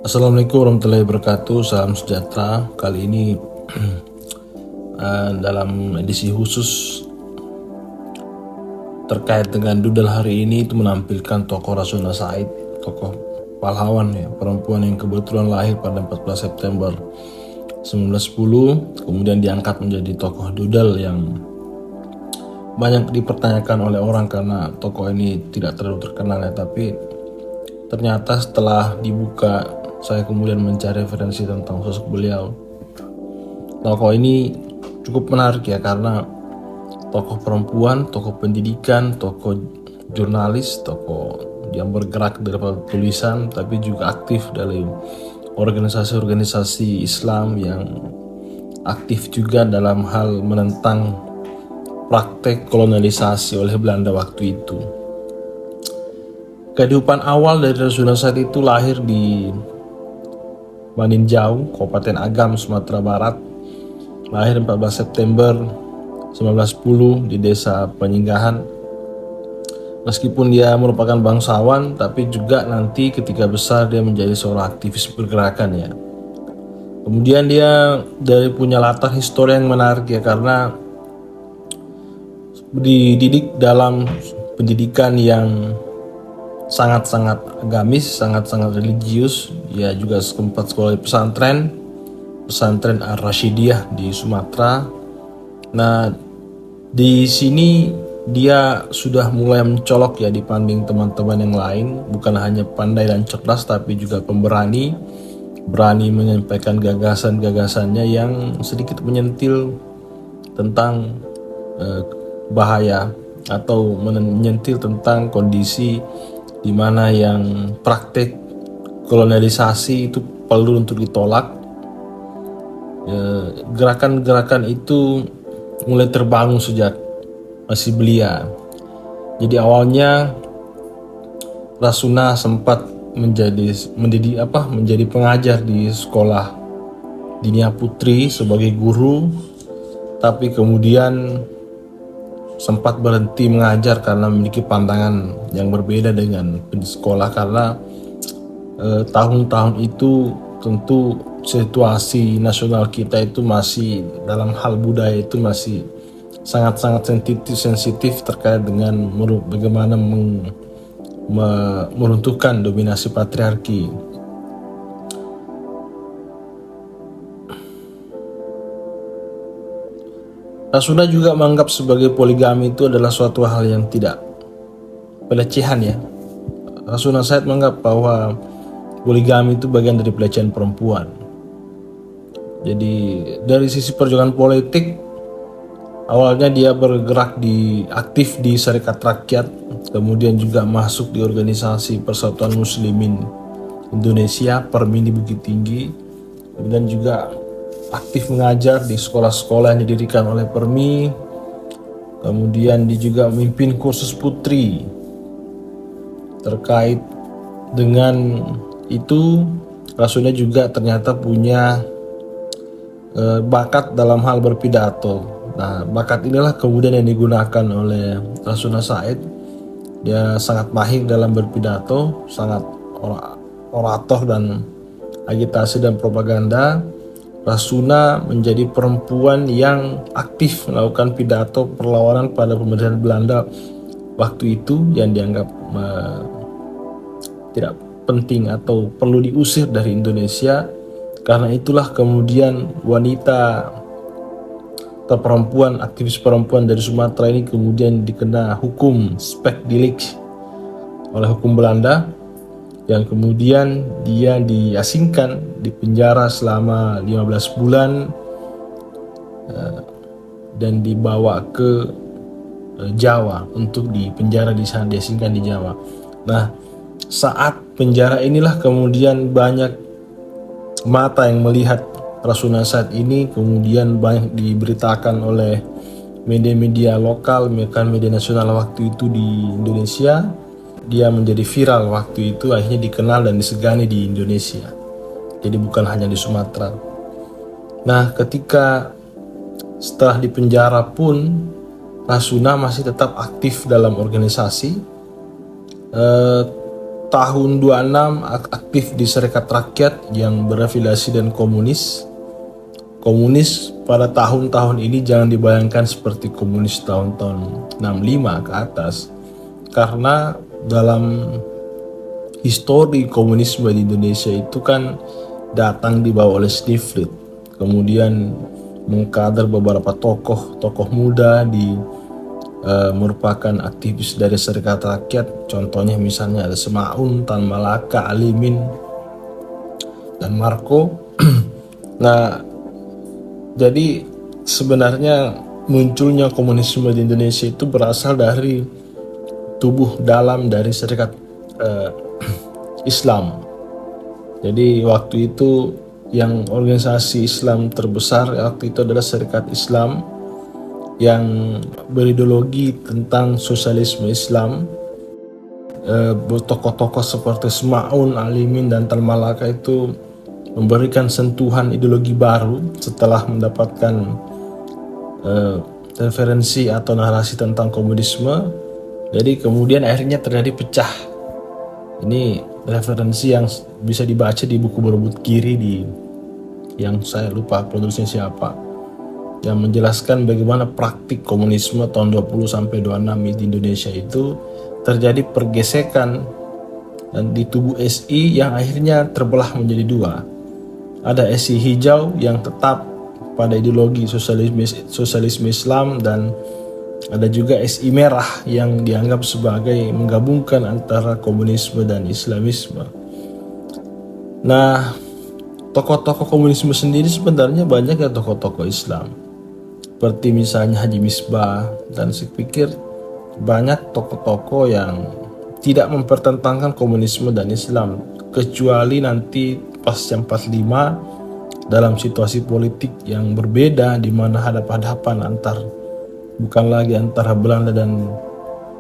Assalamualaikum warahmatullahi wabarakatuh. Salam sejahtera. Kali ini dalam edisi khusus terkait dengan Doodle hari ini itu menampilkan tokoh Rasuna Said, tokoh pahlawan ya, perempuan yang kebetulan lahir pada 14 September 1910, kemudian diangkat menjadi tokoh Doodle yang banyak dipertanyakan oleh orang karena tokoh ini tidak terlalu terkenal ya, tapi ternyata setelah dibuka saya kemudian mencari referensi tentang sosok beliau. Tokoh ini cukup menarik ya, karena tokoh perempuan, tokoh pendidikan, tokoh jurnalis, tokoh yang bergerak dari tulisan, tapi juga aktif dalam organisasi-organisasi Islam, yang aktif juga dalam hal menentang praktek kolonialisasi oleh Belanda waktu itu. Kehidupan awal dari Rasuna Said itu lahir di Maninjau, Kabupaten Agam, Sumatera Barat. Lahir 14 September 1910 di desa Penyinggahan. Meskipun dia merupakan bangsawan, tapi juga nanti ketika besar dia menjadi seorang aktivis pergerakan ya. Kemudian dia punya latar histori yang menarik ya, karena dididik dalam pendidikan yang sangat-sangat agamis, sangat-sangat religius. Dia juga sempat sekolah di pesantren Ar-Rasyidiyah di Sumatera. Nah, di sini dia sudah mulai mencolok ya dibanding teman-teman yang lain, bukan hanya pandai dan cerdas, tapi juga pemberani, berani menyampaikan gagasan-gagasannya yang sedikit menyentil tentang bahaya atau menyentil tentang kondisi di mana yang praktek kolonialisasi itu perlu untuk ditolak. Gerakan-gerakan itu mulai terbangun sejak masih belia. Jadi awalnya Rasuna sempat menjadi pengajar di sekolah Dinia Putri sebagai guru, tapi kemudian sempat berhenti mengajar karena memiliki pandangan yang berbeda dengan sekolah, karena tahun-tahun itu tentu situasi nasional kita itu masih dalam hal budaya itu masih sangat-sangat sensitif terkait dengan bagaimana meruntuhkan dominasi patriarki. Rasuna juga menganggap sebagai poligami itu adalah suatu hal yang tidak pelecehan ya. Rasuna Said menganggap bahwa poligami itu bagian dari pelecehan perempuan. Jadi dari sisi perjuangan politik, awalnya dia bergerak aktif di Serikat Rakyat, kemudian juga masuk di organisasi Persatuan Muslimin Indonesia Permi di Bukit Tinggi, kemudian juga aktif mengajar di sekolah-sekolah yang didirikan oleh Permi. Kemudian dia juga memimpin kursus putri. Terkait dengan itu, Rasuna juga ternyata punya bakat dalam hal berpidato. Nah, bakat inilah kemudian yang digunakan oleh Rasuna Said. Dia sangat mahir dalam berpidato, sangat orator dan agitasi dan propaganda. Rasuna menjadi perempuan yang aktif melakukan pidato perlawanan pada pemerintahan Belanda waktu itu, yang dianggap tidak penting atau perlu diusir dari Indonesia. Karena itulah kemudian wanita atau perempuan, aktivis perempuan dari Sumatera ini kemudian dikena hukum spekdilik oleh hukum Belanda, yang kemudian dia diasingkan, dipenjara selama 15 bulan dan dibawa ke Jawa untuk dipenjara di sana, diasingkan di Jawa. Nah, saat penjara inilah kemudian banyak mata yang melihat Rasuna Said ini, kemudian banyak diberitakan oleh media-media lokal, media nasional waktu itu di Indonesia. Dia menjadi viral waktu itu, akhirnya dikenal dan disegani di Indonesia. Jadi bukan hanya di Sumatera. Nah, ketika setelah dipenjara pun Rasuna masih tetap aktif dalam organisasi. tahun 26 aktif di Serikat Rakyat yang berafiliasi dan komunis. Komunis pada tahun-tahun ini jangan dibayangkan seperti komunis tahun-tahun 65 ke atas, karena dalam histori komunisme di Indonesia itu kan datang dibawa oleh Stifrit, kemudian mengkader beberapa tokoh muda di merupakan aktivis dari Serikat Rakyat. Contohnya misalnya ada Semaun, Tan Malaka, Alimin, dan Marco. Nah, jadi sebenarnya munculnya komunisme di Indonesia itu berasal dari tubuh dalam dari Serikat Islam. Jadi waktu itu yang organisasi Islam terbesar waktu itu adalah Serikat Islam yang berideologi tentang sosialisme Islam. Tokoh-tokoh seperti Semaun, Alimin, dan Tan Malaka itu memberikan sentuhan ideologi baru setelah mendapatkan referensi atau narasi tentang komunisme. Jadi kemudian akhirnya terjadi pecah. Ini referensi yang bisa dibaca di buku berebut kiri yang saya lupa penulisnya siapa, yang menjelaskan bagaimana praktik komunisme tahun 20 sampai 26 di Indonesia itu terjadi pergesekan dan di tubuh SI yang akhirnya terbelah menjadi dua. Ada SI hijau yang tetap pada ideologi sosialisme Islam, dan ada juga SI merah yang dianggap sebagai menggabungkan antara komunisme dan Islamisme. Nah, tokoh-tokoh komunisme sendiri sebenarnya banyak ya tokoh-tokoh Islam, seperti misalnya Haji Misbah, dan saya pikir banyak tokoh-tokoh yang tidak mempertentangkan komunisme dan Islam, kecuali nanti pasca 45 dalam situasi politik yang berbeda, di mana hadap-hadapan bukan lagi antara Belanda dan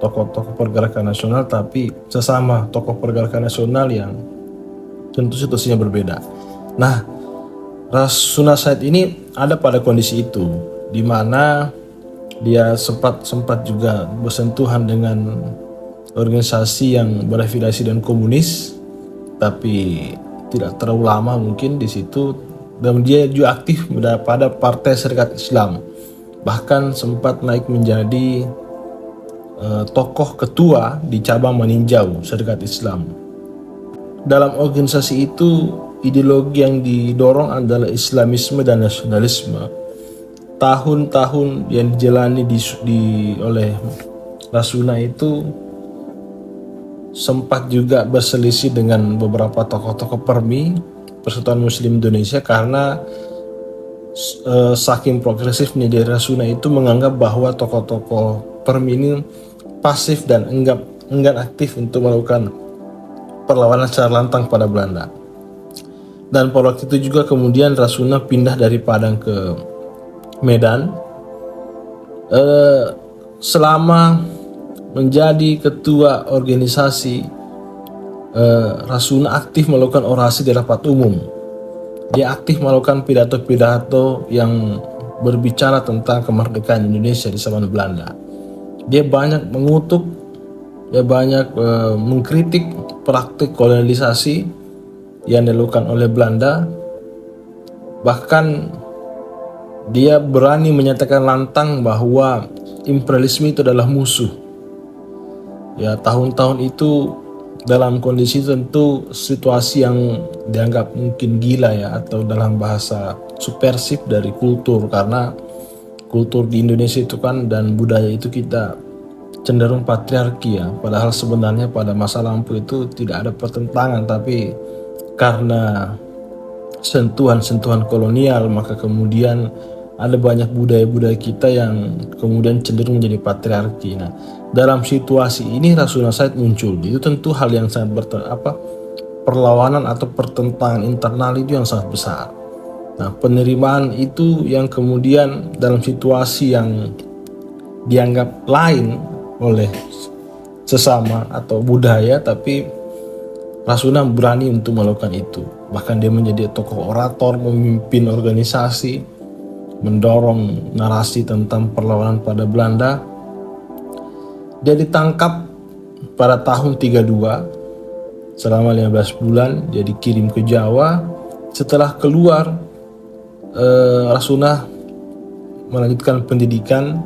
tokoh-tokoh pergerakan nasional, tapi sesama tokoh pergerakan nasional yang tentu situasinya berbeda. Nah, Rasuna Said ini ada pada kondisi itu, di mana dia sempat juga bersentuhan dengan organisasi yang berafiliasi dan komunis, tapi tidak terlalu lama mungkin di situ. Dan dia juga aktif pada Partai Serikat Islam, bahkan sempat naik menjadi tokoh ketua di cabang meninjau Serikat Islam. Dalam organisasi itu ideologi yang didorong adalah Islamisme dan nasionalisme. Tahun-tahun yang dijalani oleh Rasuna itu sempat juga berselisih dengan beberapa tokoh-tokoh PERMI, Persatuan Muslim Indonesia, karena saking progresifnya dari Rasuna itu menganggap bahwa tokoh-tokoh PERMI ini pasif dan enggan aktif untuk melakukan perlawanan secara lantang pada Belanda. Dan pada waktu itu juga kemudian Rasuna pindah dari Padang ke Medan. Selama menjadi ketua organisasi, Rasuna aktif melakukan orasi di rapat umum. Dia aktif melakukan pidato-pidato yang berbicara tentang kemerdekaan Indonesia di zaman Belanda. Dia banyak mengutuk, dia banyak mengkritik praktik kolonialisasi yang dilakukan oleh Belanda. Bahkan dia berani menyatakan lantang bahwa imperialisme itu adalah musuh. Ya, tahun-tahun itu dalam kondisi tentu situasi yang dianggap mungkin gila ya, atau dalam bahasa subversif dari kultur, karena kultur di Indonesia itu kan dan budaya itu kita cenderung patriarki ya, padahal sebenarnya pada masa lampau itu tidak ada pertentangan, tapi karena sentuhan-sentuhan kolonial maka kemudian ada banyak budaya-budaya kita yang kemudian cenderung menjadi patriarki. Nah, dalam situasi ini Rasuna Said muncul. Itu tentu hal yang sangat perlawanan atau pertentangan internal itu yang sangat besar. Nah, penerimaan itu yang kemudian dalam situasi yang dianggap lain oleh sesama atau budaya, tapi Rasuna berani untuk melakukan itu. Bahkan dia menjadi tokoh orator, memimpin organisasi, mendorong narasi tentang perlawanan pada Belanda. Dia ditangkap pada tahun 32 selama 15 bulan. Dia dikirim ke Jawa. Setelah keluar, Rasuna melanjutkan pendidikan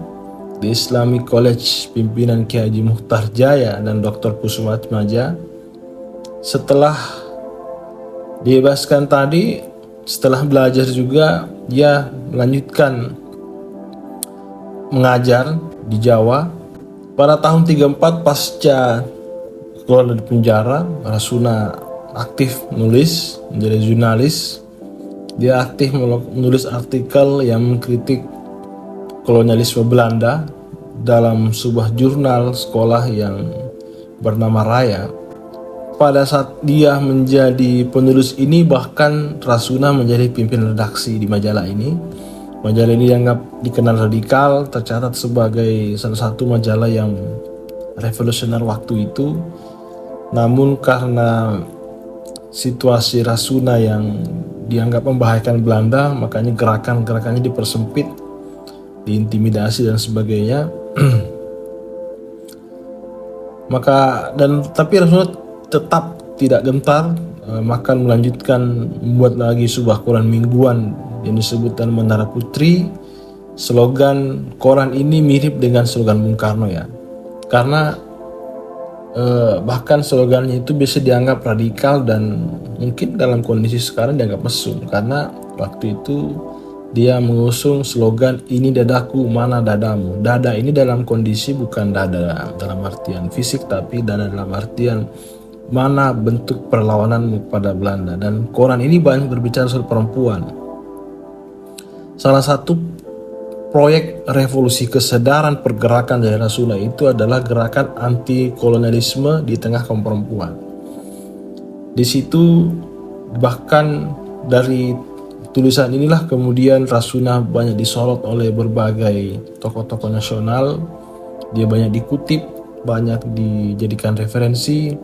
di Islamic College pimpinan Kiai Haji Mukhtar Jaya dan Dr. Kusuma Atmaja. Setelah dibebaskan tadi, setelah belajar juga, dia melanjutkan mengajar di Jawa. Pada tahun 34 pasca keluar dari penjara, Rasuna aktif menulis, menjadi jurnalis. Dia aktif menulis artikel yang mengkritik kolonialisme Belanda dalam sebuah jurnal sekolah yang bernama Raya. Pada saat dia menjadi penulis ini, bahkan Rasuna menjadi pimpinan redaksi di majalah ini. Majalah ini dianggap dikenal radikal, tercatat sebagai salah satu majalah yang revolusioner waktu itu. Namun karena situasi Rasuna yang dianggap membahayakan Belanda, makanya gerakan-gerakannya dipersempit, diintimidasi dan sebagainya. Tapi Rasuna tetap tidak gentar, maka melanjutkan membuat lagi sebuah koran mingguan yang disebutkan Menara Putri. Slogan koran ini mirip dengan slogan Bung Karno ya, karena bahkan slogannya itu bisa dianggap radikal dan mungkin dalam kondisi sekarang dianggap mesum, karena waktu itu dia mengusung slogan "Ini dadaku, mana dadamu". Dada ini dalam kondisi bukan dada dalam artian fisik, tapi dada dalam artian mana bentuk perlawananmu kepada Belanda. Dan koran ini banyak berbicara soal perempuan. Salah satu proyek revolusi kesadaran pergerakan dari Rasuna itu adalah gerakan anti kolonialisme di tengah kaum perempuan. Di situ bahkan dari tulisan inilah kemudian Rasuna banyak disorot oleh berbagai tokoh-tokoh nasional. Dia banyak dikutip, banyak dijadikan referensi,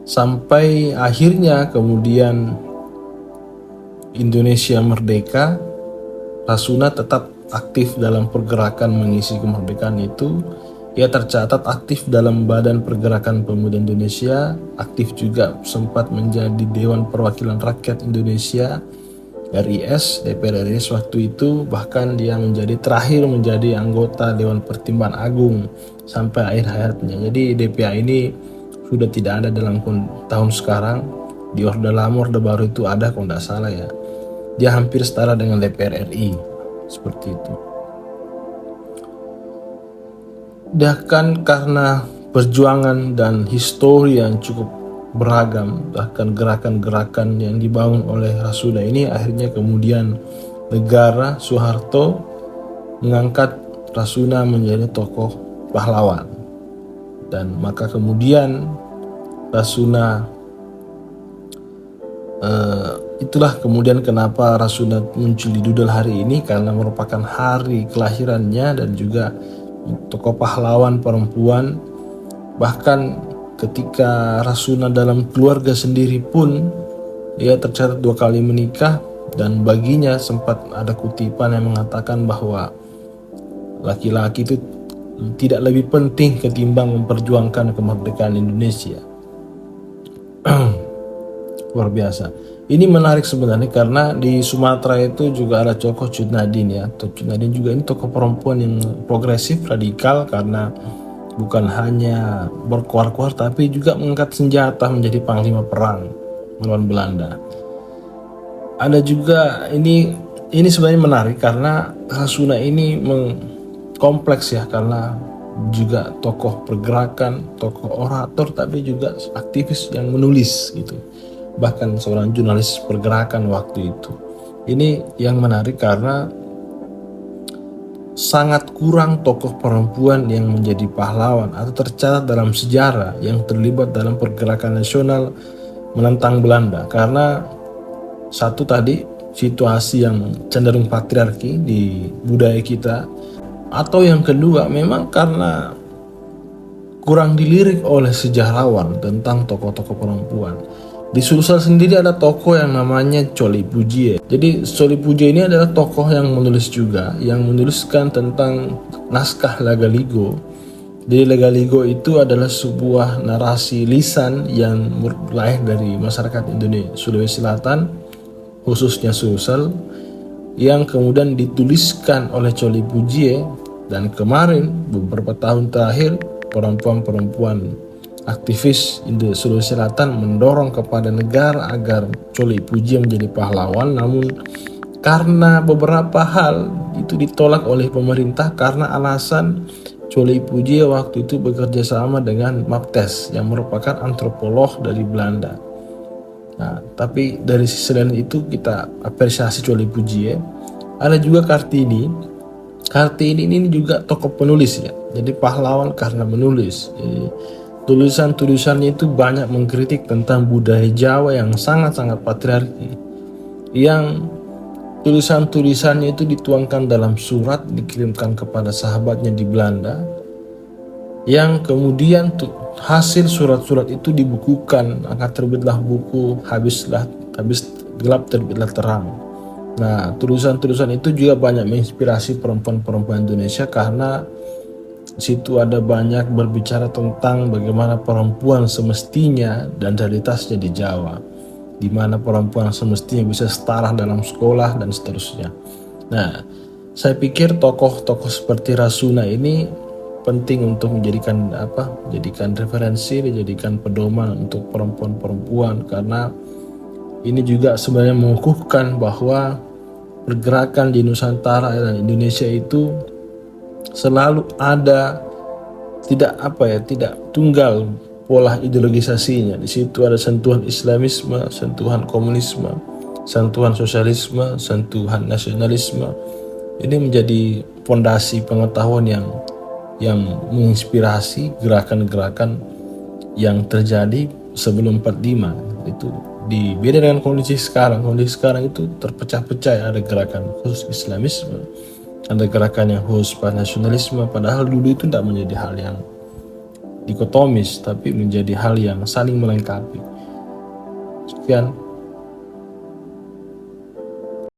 sampai akhirnya kemudian Indonesia merdeka. Rasuna tetap aktif dalam pergerakan mengisi kemerdekaan itu. Ia tercatat aktif dalam Badan Pergerakan Pemuda Indonesia, aktif juga sempat menjadi Dewan Perwakilan Rakyat Indonesia RIS, DPR RIS waktu itu. Bahkan dia terakhir menjadi anggota Dewan Pertimbangan Agung sampai akhir hayatnya. Jadi DPA ini sudah tidak ada dalam tahun sekarang. Di Orde Lama, Orde Baru itu ada kalau tidak salah ya. Dia hampir setara dengan DPR RI, seperti itu. Bahkan karena perjuangan dan histori yang cukup beragam, bahkan gerakan-gerakan yang dibangun oleh Rasuna ini, akhirnya kemudian negara Soeharto mengangkat Rasuna menjadi tokoh pahlawan. Dan maka kemudian Rasuna, itulah kemudian kenapa Rasuna muncul di Doodle hari ini, karena merupakan hari kelahirannya dan juga tokoh pahlawan perempuan. Bahkan ketika Rasuna dalam keluarga sendiri pun dia tercatat 2 kali menikah, dan baginya sempat ada kutipan yang mengatakan bahwa laki-laki itu tidak lebih penting ketimbang memperjuangkan kemerdekaan Indonesia. Luar biasa. Ini menarik sebenarnya karena di Sumatera itu juga ada tokoh Cut Nadin ya. Cut Nadin juga ini tokoh perempuan yang progresif, radikal, karena bukan hanya berkuar-kuar tapi juga mengangkat senjata menjadi panglima perang melawan Belanda. Ada juga ini sebenarnya menarik karena Rasuna ini kompleks ya, karena juga tokoh pergerakan, tokoh orator, tapi juga aktivis yang menulis gitu. Bahkan seorang jurnalis pergerakan waktu itu. Ini yang menarik karena sangat kurang tokoh perempuan yang menjadi pahlawan atau tercatat dalam sejarah yang terlibat dalam pergerakan nasional menentang Belanda. Karena satu tadi, situasi yang cenderung patriarki di budaya kita, atau yang kedua memang karena kurang dilirik oleh sejarawan tentang tokoh-tokoh perempuan. Di Sulsel sendiri ada tokoh yang namanya Choli Pujie. Jadi Choli Pujie ini adalah tokoh yang menulis juga, yang menuliskan tentang naskah Lagaligo Jadi Legaligo itu adalah sebuah narasi lisan yang lahir dari masyarakat Indonesia Sulawesi Selatan, khususnya Sulsel, yang kemudian dituliskan oleh Coli Pujie. Dan kemarin beberapa tahun terakhir perempuan-perempuan aktivis Sulawesi Selatan mendorong kepada negara agar Coli Pujie menjadi pahlawan, namun karena beberapa hal itu ditolak oleh pemerintah karena alasan Coli Pujie waktu itu bekerja sama dengan Maptes yang merupakan antropolog dari Belanda. Nah, tapi dari sisi lain itu kita apresiasi Coli Pujie. Ada juga Kartini. Kartini ini juga tokoh penulis ya. Jadi pahlawan karena menulis. Jadi, tulisan-tulisannya itu banyak mengkritik tentang budaya Jawa yang sangat-sangat patriarki. Yang tulisan-tulisannya itu dituangkan dalam surat dikirimkan kepada sahabatnya di Belanda, yang kemudian hasil surat-surat itu dibukukan, akan terbitlah buku habis gelap terbitlah terang. Nah, tulisan-tulisan itu juga banyak menginspirasi perempuan-perempuan Indonesia karena situ ada banyak berbicara tentang bagaimana perempuan semestinya dan realitasnya di Jawa, di mana perempuan semestinya bisa setara dalam sekolah dan seterusnya. Nah, saya pikir tokoh-tokoh seperti Rasuna ini penting untuk menjadikan referensi, dijadikan pedoman untuk perempuan-perempuan, karena ini juga sebenarnya mengukuhkan bahwa pergerakan di Nusantara dan Indonesia itu selalu ada tidak tunggal pola ideologisasinya. Di situ ada sentuhan Islamisme, sentuhan komunisme, sentuhan sosialisme, sentuhan nasionalisme. Ini menjadi fondasi pengetahuan yang menginspirasi gerakan-gerakan yang terjadi sebelum 45. Itu beda dengan kondisi sekarang. Kondisi sekarang itu terpecah-pecah, ada gerakan khusus Islamisme, ada gerakan yang khusus nasionalisme, padahal dulu itu tidak menjadi hal yang dikotomis, tapi menjadi hal yang saling melengkapi. Sekian.